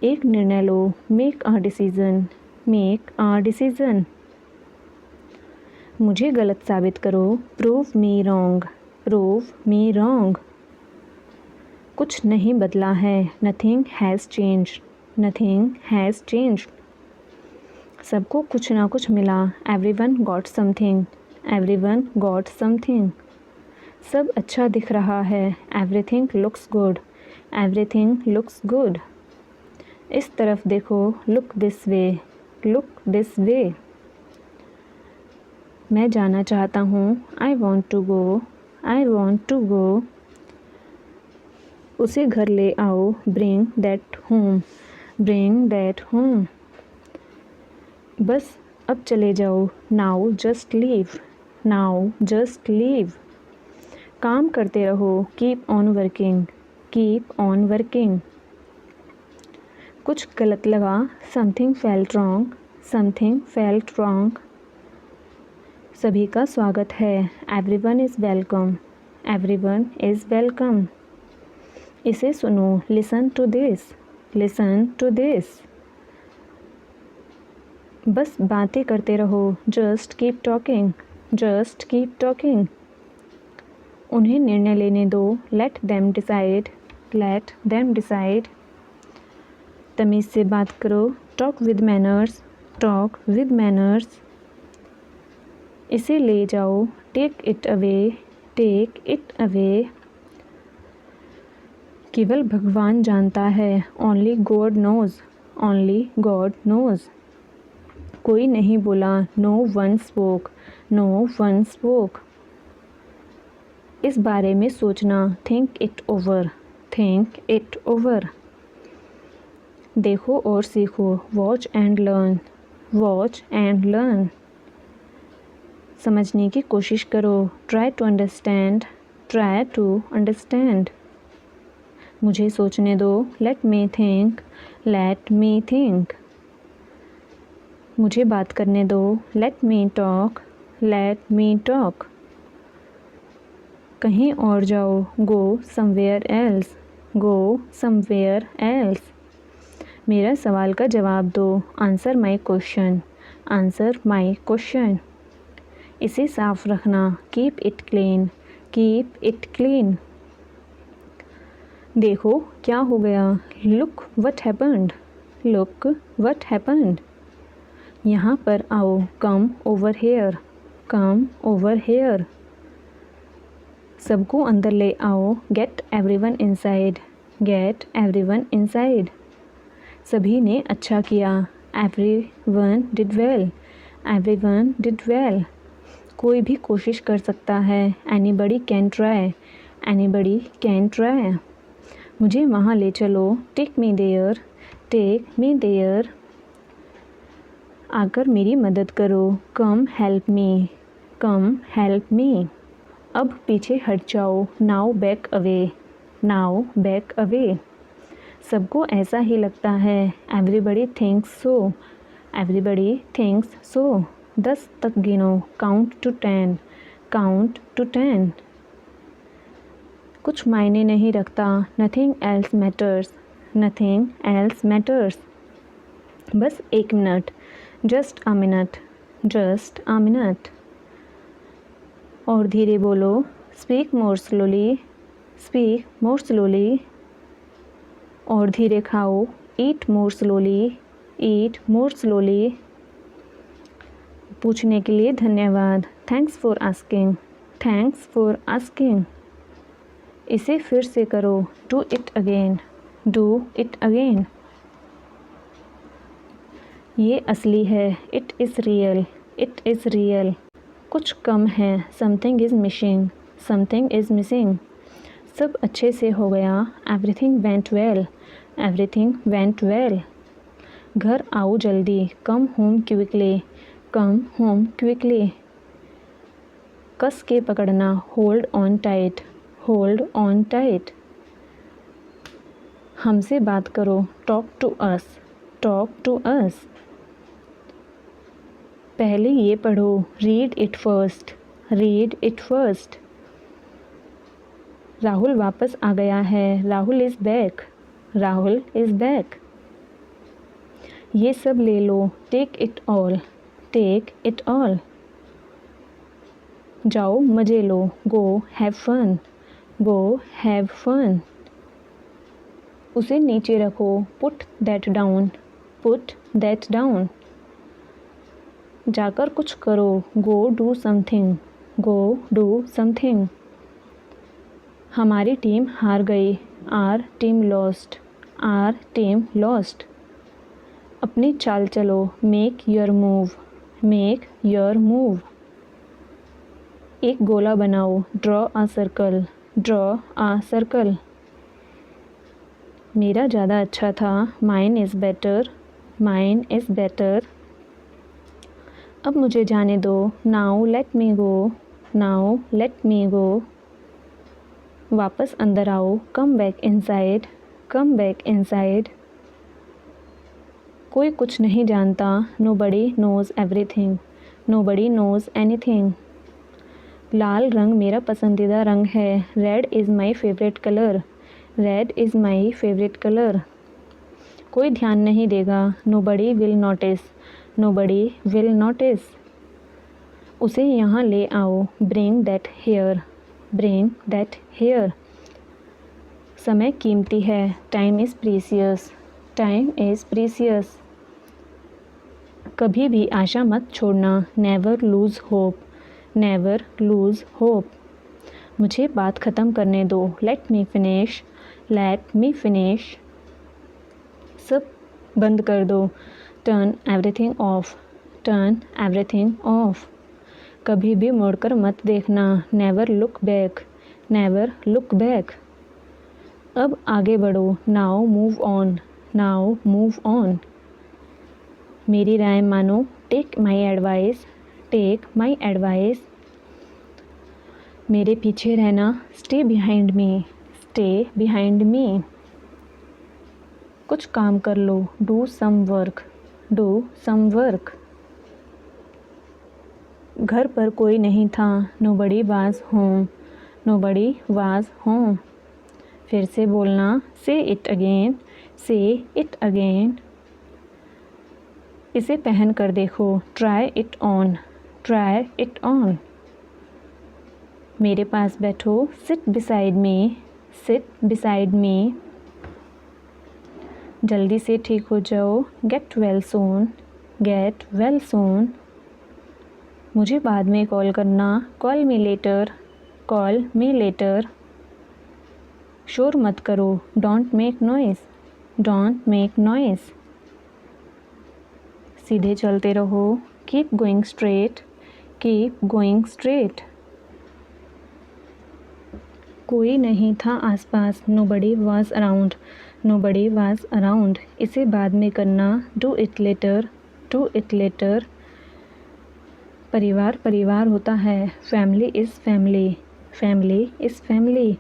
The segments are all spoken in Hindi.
एक निर्णय लो, make a decision, make a decision. मुझे गलत साबित करो, prove me wrong, prove me wrong. कुछ नहीं बदला है, nothing has changed, nothing has changed. सबको कुछ ना कुछ मिला, everyone got something, everyone got something. सब अच्छा दिख रहा है, everything looks good, everything looks good. इस तरफ देखो, look this way, look this way. मैं जाना चाहता हूँ, I want to go, I want to go. उसे घर ले आओ, bring that home, bring that home. बस अब चले जाओ, now just leave, now just leave. काम करते रहो, keep on working, keep on working. कुछ गलत लगा, something felt wrong, something felt wrong. सभी का स्वागत है, everyone is welcome, everyone is welcome. इसे सुनो, listen to this, listen to this. बस बातें करते रहो, just keep talking, just keep talking. उन्हें निर्णय लेने दो, let them decide, let them decide. तमीज़ से बात करो, talk with manners, talk with manners. इसे ले जाओ, take it away, take it away. केवल भगवान जानता है, only God knows, only God knows. कोई नहीं बोला, no one spoke, no one spoke. इस बारे में सोचना, think it over, think it over. देखो और सीखो, watch and learn, watch and learn. समझने की कोशिश करो, try to understand, try to understand. मुझे सोचने दो, let me think, let me think. मुझे बात करने दो, let me talk, let me talk. कहीं और जाओ, go somewhere else, go somewhere else. मेरा सवाल का जवाब दो, answer my question, answer my question. इसे साफ रखना, keep it clean, keep it clean. देखो क्या हो गया, look what happened, look what happened. यहाँ पर आओ, come over here, come over here. सबको अंदर ले आओ, get everyone inside, get everyone inside. सभी ने अच्छा किया, everyone did well, everyone did well. कोई भी कोशिश कर सकता है, anybody can try, anybody can try. मुझे वहाँ ले चलो, take me there, take me there. आकर मेरी मदद करो, कम हेल्प मी, कम हेल्प मी। अब पीछे हट जाओ, now back away, now back away. सबको ऐसा ही लगता है, एवरीबडी थिंक्स सो, एवरीबडी थिंक्स सो। 10 तक गिनो, काउंट टू 10, काउंट टू 10। कुछ मायने नहीं रखता, nothing else matters, nothing else matters. बस 1 minute, just a minute, just a minute. और धीरे बोलो, speak more slowly, speak more slowly. और धीरे खाओ, ईट मोर स्लोली, ईट मोर स्लोली। पूछने के लिए धन्यवाद, thanks for asking, thanks for asking. इसे फिर से करो, do it again, do it again. ये असली है, it is real, it is real. कुछ कम है, something is missing, something is missing. सब अच्छे से हो गया, everything went well, everything went well. घर आओ जल्दी, come home quickly, come home quickly. कस के पकड़ना, hold on tight, hold on tight. हमसे बात करो, talk to us, talk to us. पहले ये पढ़ो, read it first, read it first. Rahul वापस आ गया है, Rahul is back, Rahul is back. ये सब ले लो, take it all, take it all. जाओ मज़े लो, go have fun, go have fun. उसे नीचे रखो, put that down, put that down. जाकर कुछ करो, go do something, go do something. हमारी टीम हार गई, our team lost, are team lost. अपनी चाल चलो, make your move, make your move. एक गोला बनाओ, draw a circle, draw a circle. मेरा ज़्यादा अच्छा था, mine is better, mine is better. अब मुझे जाने दो, now let me go, now let me go. वापस अंदर आओ, come back inside, come back inside. कोई कुछ नहीं जानता, nobody knows everything, nobody knows anything. लाल रंग मेरा पसंदीदा रंग है, red is my favourite colour, red is my favourite colour. कोई ध्यान नहीं देगा, nobody will notice, nobody will notice. उसे यहाँ ले आओ, bring that here, bring that here. समय कीमती है, time is precious, time is precious. कभी भी आशा मत छोड़ना, never lose hope, never lose hope. मुझे बात ख़त्म करने दो, let me finish, let me finish. सब बंद कर दो, turn everything off, turn everything off. कभी भी मुड़कर मत देखना, never look back, never look back. अब आगे बढ़ो, now move on, now move on. मेरी राय मानो, take my advice, take my advice. मेरे पीछे रहना, stay behind me, stay behind me. कुछ काम कर लो, do some work, do some work. घर पर कोई नहीं था, nobody was home, nobody was home. फिर से बोलना, say it again, say it again. इसे पहन कर देखो, try it on, try it on. मेरे पास बैठो, seat beside me, seat beside me. जल्दी से ठीक हो जाओ, get well soon, get well soon. मुझे बाद में कॉल करना, call me later, call me later. शोर मत करो, don't make noise, don't make noise. सीधे चलते रहो, keep going straight, keep going straight. कोई नहीं था आसपास, nobody was around, nobody was around. इसे बाद में करना, do it later, do it later. परिवार परिवार होता है, family is family, family is family.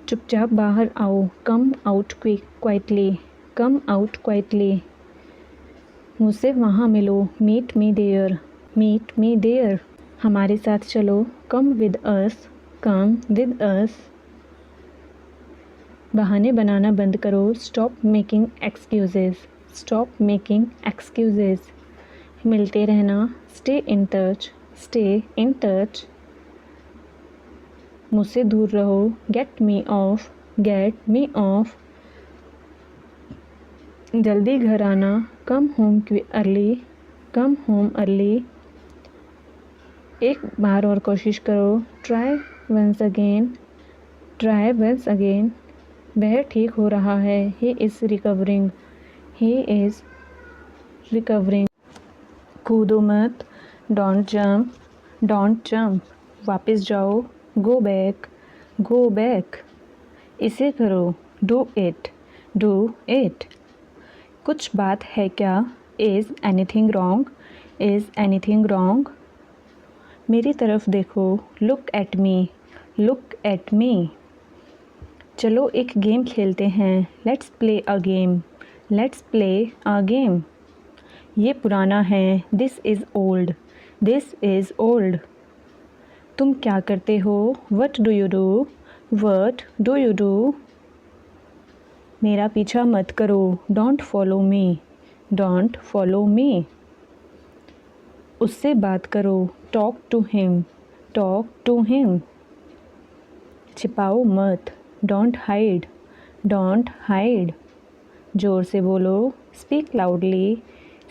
चुपचाप बाहर आओ, come out quietly, come out quietly. मुझसे वहाँ मिलो, meet me there, meet me there. हमारे साथ चलो, come with us, come with us. बहाने बनाना बंद करो, stop making excuses, stop making excuses. मिलते रहना, stay in touch, stay in touch. मुझसे दूर रहो, get me off, get me off. जल्दी घर आना, come home early, come home early. एक बार और कोशिश करो, try once again, try once again. वह ठीक हो रहा है, he is recovering, he is recovering. कूदो मत, डोंट जंप, डोंट जंप। वापस जाओ, गो बैक, गो बैक। इसे करो, डू इट, डू इट। कुछ बात है क्या, is anything wrong, is anything wrong. मेरी तरफ देखो, look at me, look at मी। चलो एक गेम खेलते हैं, let's play a game, let's play a game. ये पुराना है, this is old, this is old. तुम क्या करते हो, what do you do, what do you do. मेरा पीछा मत करो, don't follow me, don't follow me. उससे बात करो, talk to him, talk to him. छिपाओ मत, डोंट हाइड, डोंट हाइड। ज़ोर से बोलो, स्पीक लाउडली,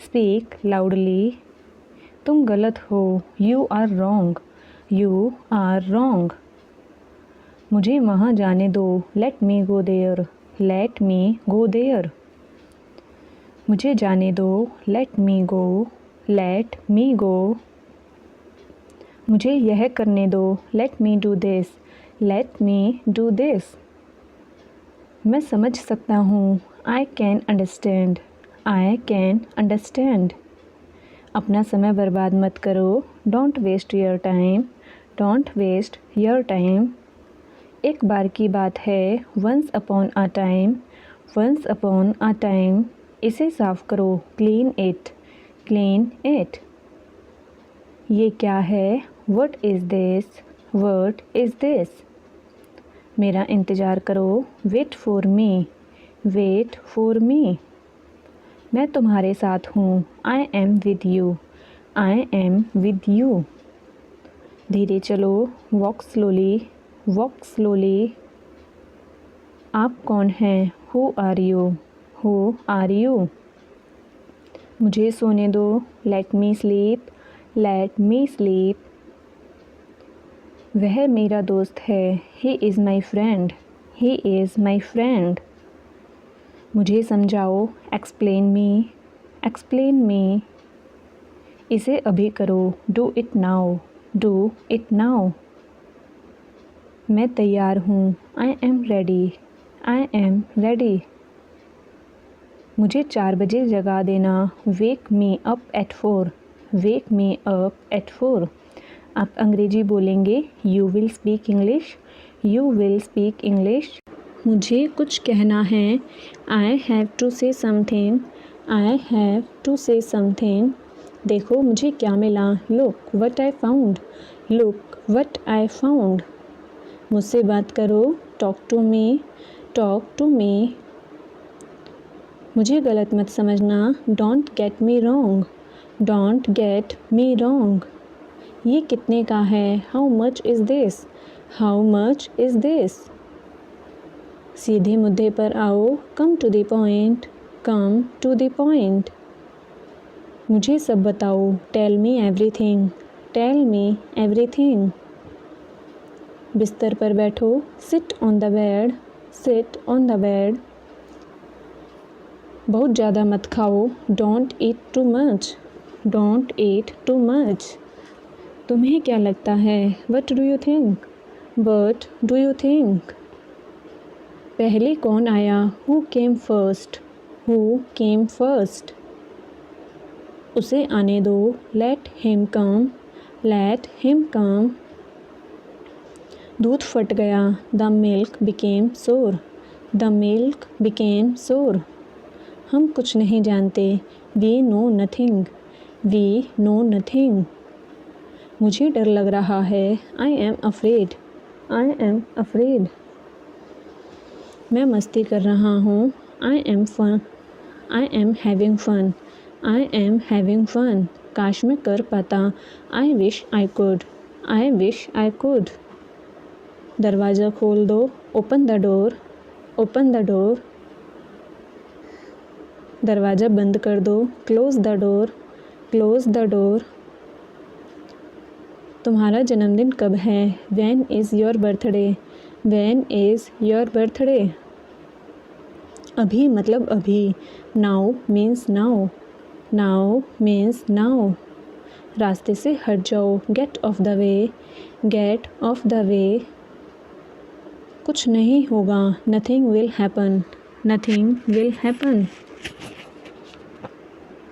स्पीक लाउडली। तुम गलत हो, you are wrong, you are wrong. मुझे वहाँ जाने दो, let me go there, let me go there. मुझे जाने दो, let me go, let me गो। मुझे यह करने दो, let me do this, let me do this. मैं समझ सकता हूँ, I can understand, I can understand. अपना समय बर्बाद मत करो, don't waste your time, don't waste your time. एक बार की बात है, once upon a time, once upon a time. इसे साफ करो, क्लीन इट, क्लीन इट। ये क्या है, what is this, what is this. मेरा इंतज़ार करो, wait for me, wait for me. मैं तुम्हारे साथ हूँ, I am with you, I am with you. धीरे चलो, वॉक स्लोली, वॉक स्लोली। आप कौन हैं, who are you, who are you. मुझे सोने दो, let me sleep, let me sleep. वह मेरा दोस्त है, he is my friend, he is my friend. मुझे समझाओ, एक्सप्लेन मी, एक्सप्लेन मी। इसे अभी करो, do it now, do it now. मैं तैयार हूँ, I am ready, I am ready. मुझे 4 बजे जगा देना, wake me up at 4, wake me up at 4। आप अंग्रेजी बोलेंगे, you will speak English, you will speak English. मुझे कुछ कहना है, I have to say something, I have to say something. देखो मुझे क्या मिला, look what I found, look what I found. मुझसे बात करो, talk to me, talk to me. मुझे गलत मत समझना, don't get me wrong, don't get me wrong. ये कितने का है, how much is this, how much is this. सीधे मुद्दे पर आओ, come to the point, come to the point. मुझे सब बताओ, tell me everything, tell me everything. बिस्तर पर बैठो, sit on the bed, sit on the bed. बहुत ज़्यादा मत खाओ, don't eat too much, don't eat too much. तुम्हें क्या लगता है, what do you think, what do you think. पहले कौन आया, who came first, who came first. उसे आने दो, let him come, let him come. दूध फट गया, the milk became sour, the milk became sour. हम कुछ नहीं जानते, we know nothing, we know nothing. मुझे डर लग रहा है, I am afraid, I am afraid. मैं मस्ती कर रहा हूँ, I am fun, I am having fun, I am having fun. काश मैं कर पाता, I wish I could, I wish I could. दरवाज़ा खोल दो, open the door, open the door. दरवाज़ा बंद कर दो, close the door, close the door. तुम्हारा जन्मदिन कब है, when is your birthday, when is your birthday. अभी मतलब अभी, now means now, now means now. रास्ते से हट जाओ, get off the way, get off the way. कुछ नहीं होगा, nothing will happen, nothing will happen.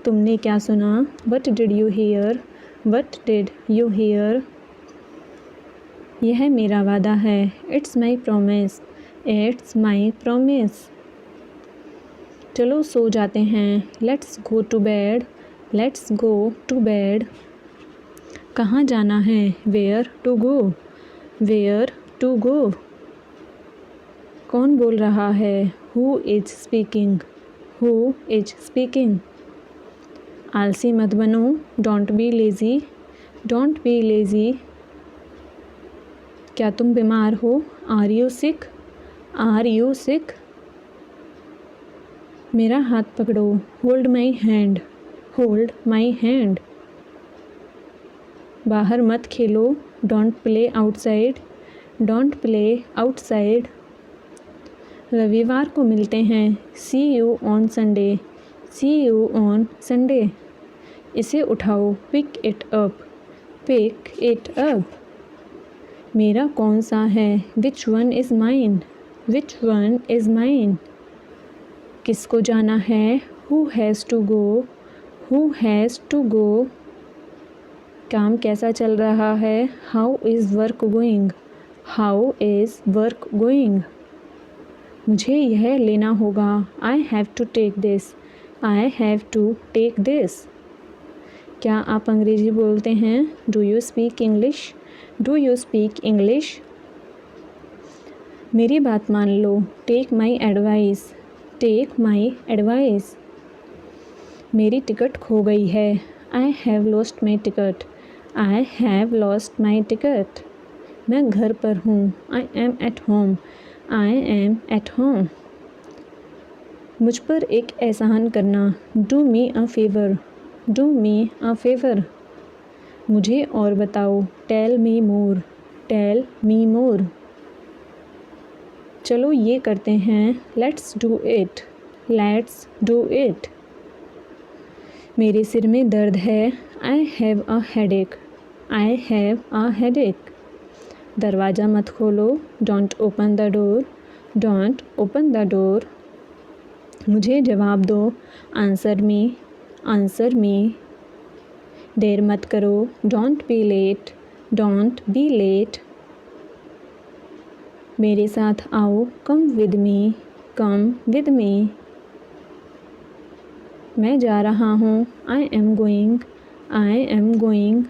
तुमने क्या सुना, what did you hear, what did you hear. यह मेरा वादा है, it's my promise, it's my promise. चलो सो जाते हैं, let's go to bed, let's go to bed. कहाँ जाना है, where to go, where to go. कौन बोल रहा है, who is speaking, who is speaking. आलसी मत बनो, don't be lazy, don't be lazy. क्या तुम बीमार हो, are you sick, are you sick. मेरा हाथ पकड़ो, hold my hand, hold my hand. बाहर मत खेलो, don't play outside, don't play outside. रविवार को मिलते हैं, see you on Sunday, see you on Sunday. इसे उठाओ, pick it up, pick it up. मेरा कौन सा है, which one is mine, which one is mine. किसको जाना है, who has to go, who has to go. काम कैसा चल रहा है, how is work going, how is work going. मुझे यह लेना होगा, I have to take this, I have to take this. क्या आप अंग्रेज़ी बोलते हैं, do you speak English, do you speak English. मेरी बात मान लो, take my advice, take my advice. मेरी टिकट खो गई है, I have lost my ticket, I have lost my ticket. मैं घर पर हूँ, I M at home, I am at home. मुझ पर एक एहसान करना, do me a favour, do me a favour. मुझे और बताओ, टेल मी मोर, टेल मी मोर। चलो ये करते हैं, let's do it, let's do it. मेरे सिर में दर्द है, I have a headache, I have a headache. दरवाज़ा मत खोलो, don't open the door, don't open the door. मुझे जवाब दो, आंसर मी, आंसर मी। देर मत करो, don't be late, don't be late. मेरे साथ आओ, come with me, come with me. मैं जा रहा हूँ, I am going, I am going.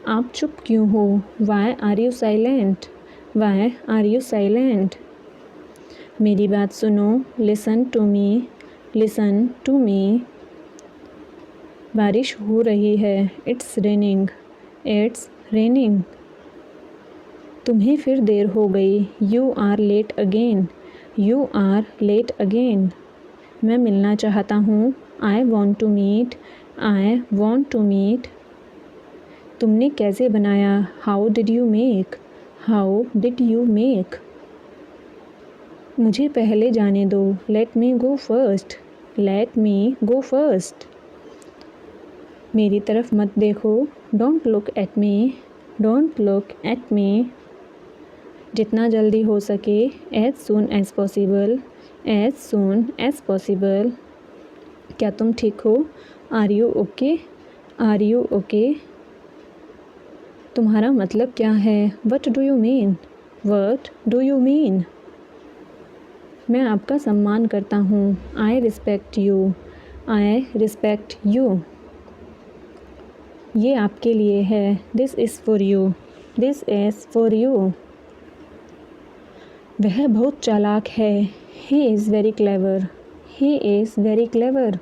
आप चुप क्यों हो, why are you silent, why are you silent. मेरी बात सुनो, listen to me, listen to me. बारिश हो रही है, इट्स रेनिंग, इट्स रेनिंग। तुम्हें फिर देर हो गई, you are late again, you are late again. मैं मिलना चाहता हूँ, I want to meet, I want to meet. तुमने कैसे बनाया, how did you make, how did you make. मुझे पहले जाने दो, let me go first, let me go first. मेरी तरफ मत देखो, don't look at me, don't look at me. जितना जल्दी हो सके, as soon as possible, as soon as possible. क्या तुम ठीक हो, are you okay, are you okay. तुम्हारा मतलब क्या है, what do you mean, what do you mean. मैं आपका सम्मान करता हूँ, I respect you, I respect you. ये आपके लिए है, this is for you, this is for you. वह बहुत चालाक है, he is very clever, he is very clever.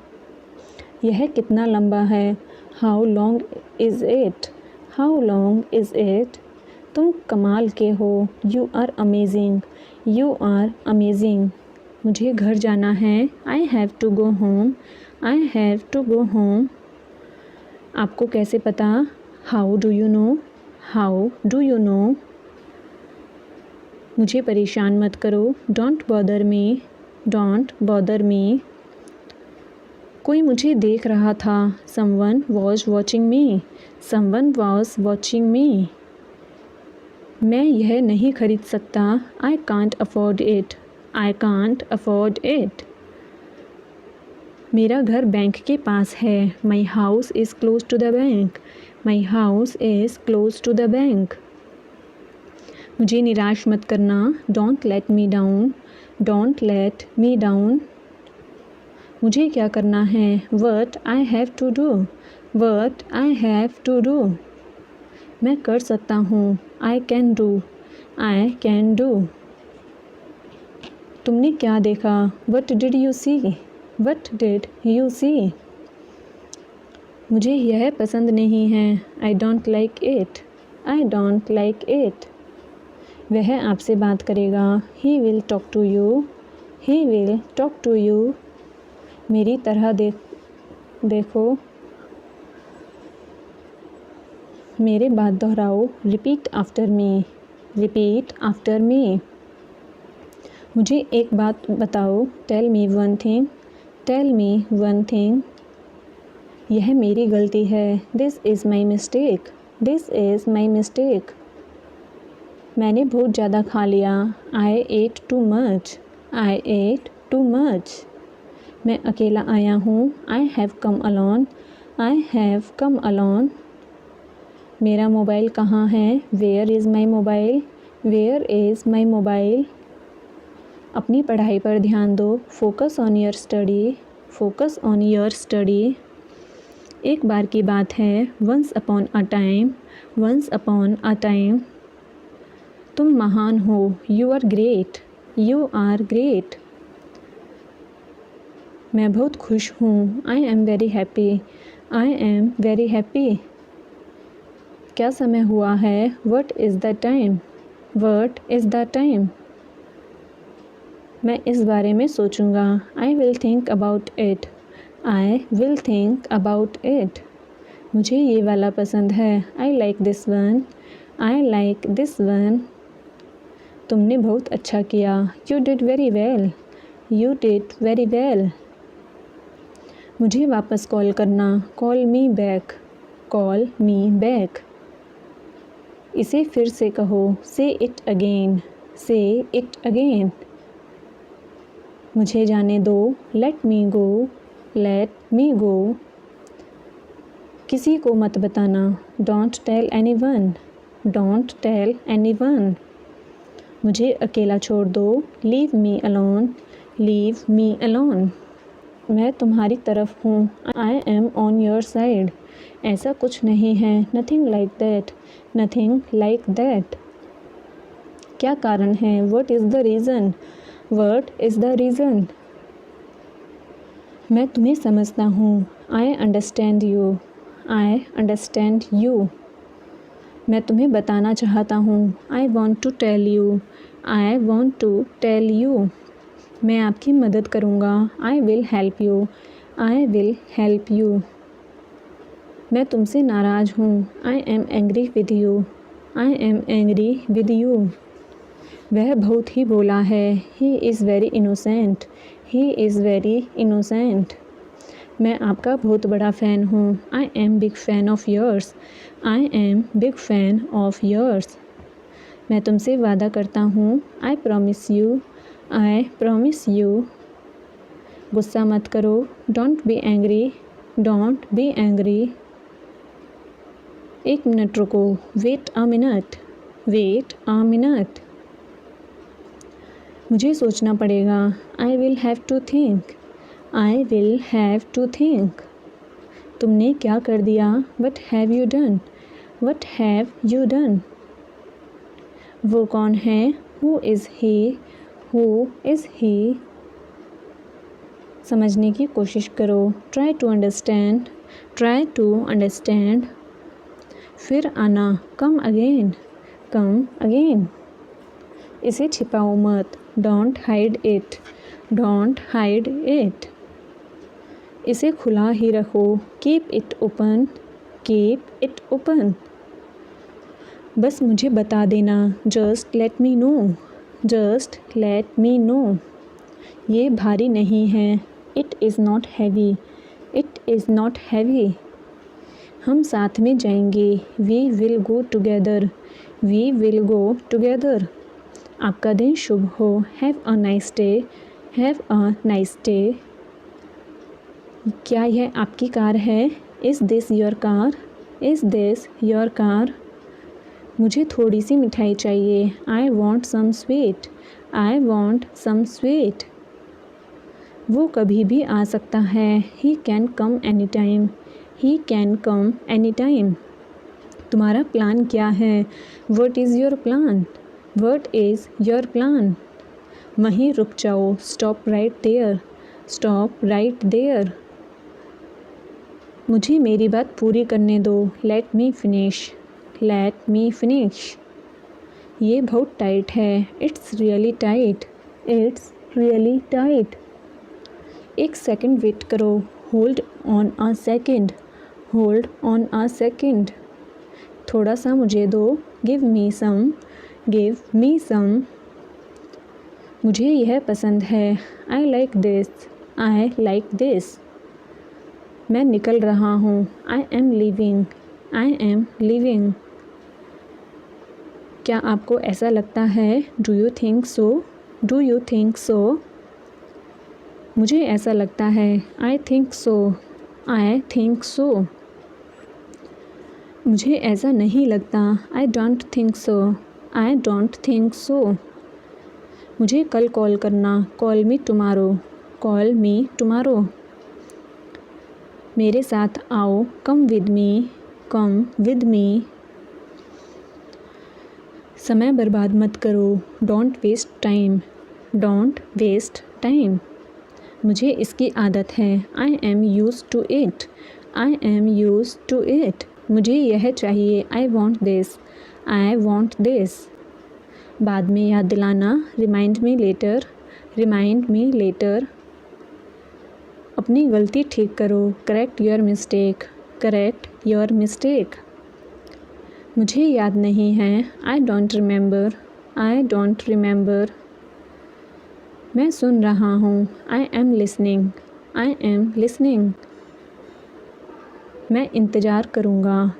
यह कितना लंबा है, how long is it, how long is it. तुम कमाल के हो, you are amazing, you are amazing. मुझे घर जाना है, I have to go home, I have to go home. आपको कैसे पता, how do you know, how do you know. मुझे परेशान मत करो, don't bother me, don't bother me. कोई मुझे देख रहा था, someone was watching me, someone was watching me. मैं यह नहीं खरीद सकता, I can't afford it, I can't afford it. मेरा घर बैंक के पास है, my house is close to the bank, my house is close to the bank. मुझे निराश मत करना, don't let me down, don't let me down. मुझे क्या करना है, what I have to do, what I have to do. मैं कर सकता हूँ, I can do, I can do. तुमने क्या देखा, what did you see, what did you see? मुझे यह पसंद नहीं है। I don't like it. I don't like it. वह आपसे बात करेगा। He will talk to you. He will talk to you. मेरी तरह देखो। मेरे बात दोहराओ। Repeat after me. Repeat after me. मुझे एक बात बताओ। Tell me one thing. Tell me one thing. यह मेरी गलती है। This is my mistake. This is my mistake. मैंने बहुत ज़्यादा खा लिया। I ate too much. I ate too much. मैं अकेला आया हूँ। I have come alone. I have come alone. मेरा मोबाइल कहाँ है? Where is my mobile? Where is my mobile? अपनी पढ़ाई पर ध्यान दो। Focus on your study. Focus on your study. एक बार की बात है। Once upon a time. Once upon a time. तुम महान हो। You are great. You are great. मैं बहुत खुश हूँ। I am very happy. I am very happy. क्या समय हुआ है? What is the time? What is the time? मैं इस बारे में सोचूंगा। I will think about it. I will think about it. मुझे ये वाला पसंद है। I like this one. I like this one. तुमने बहुत अच्छा किया। You did very well. You did very well. मुझे वापस कॉल करना। Call me back. Call me back. इसे फिर से कहो। Say it again. Say it again. मुझे जाने दो। Let me go. Let me go. किसी को मत बताना। Don't tell any one. Don't tell any one. मुझे अकेला छोड़ दो। Leave me alone. Leave me alone. मैं तुम्हारी तरफ हूँ। I am on your side. ऐसा कुछ नहीं है। Nothing like that. Nothing like that. क्या कारण है? What is the reason? What is the reason? मैं तुम्हें समझता हूँ। I understand you. I understand you. मैं तुम्हें बताना चाहता हूँ। I want to tell you. I want to tell you. मैं आपकी मदद करूँगा। I will help you. I will help you. मैं तुमसे नाराज़ हूँ। I am angry with you. I am angry with you. वह बहुत ही भोला है। He is very innocent. He is very innocent. मैं आपका बहुत बड़ा फ़ैन हूँ। I am big fan of yours. I am big fan of yours. मैं तुमसे वादा करता हूँ। I promise you. I promise you. गुस्सा मत करो। Don't be angry. Don't be angry. एक मिनट रुको। Wait a minute. Wait a minute. मुझे सोचना पड़ेगा। I will have to think. I will have to think. तुमने क्या कर दिया? What have you done? What have you done? वो कौन है? Who is he? Who is he? समझने की कोशिश करो। Try to understand. Try to understand. फिर आना। Come again. Come again. इसे छिपाओ मत। Don't hide it. Don't hide it. इसे खुला ही रखो। Keep it open. Keep it open. बस मुझे बता देना। Just let me know. Just let me know. ये भारी नहीं है। It is not heavy. It is not heavy. हम साथ में जाएंगे। We will go together. We will go together. आपका दिन शुभ हो। Have a nice day. Have a nice day. क्या यह आपकी कार है? Is this your car? Is this your car? मुझे थोड़ी सी मिठाई चाहिए। I want some sweet. I want some sweet. वो कभी भी आ सकता है। He can come any time. He can come any time. तुम्हारा प्लान क्या है? What is your plan? What is your plan? वहीं रुक जाओ। Stop right there. Stop right there. मुझे मेरी बात पूरी करने दो, let me finish, let me finish. ये बहुत टाइट है, it's really tight, it's really tight. एक सेकंड वेट करो, hold on a second, hold on a second. थोड़ा सा मुझे दो, गिव मी सम, गिव मी सम। मुझे यह पसंद है, I like this, I like this. मैं निकल रहा हूँ, I am leaving, I am leaving. क्या आपको ऐसा लगता है, do you think so, do you think so. मुझे ऐसा लगता है, I think so, I think so. मुझे ऐसा नहीं लगता, I don't think so, I don't think so. मुझे कल कॉल करना, call me tomorrow, call me tomorrow. मेरे साथ आओ, come with me, come with me. समय बर्बाद मत करो, don't waste time, don't waste time. मुझे इसकी आदत है, I am used to it, I am used to it. मुझे यह चाहिए, I want this, I want this. बाद में याद दिलाना, remind me later, remind me later. अपनी गलती ठीक करो, correct your mistake, correct your mistake. मुझे याद नहीं है, I don't remember, I don't remember. मैं सुन रहा हूँ, I am listening, I am listening. मैं इंतज़ार करूँगा,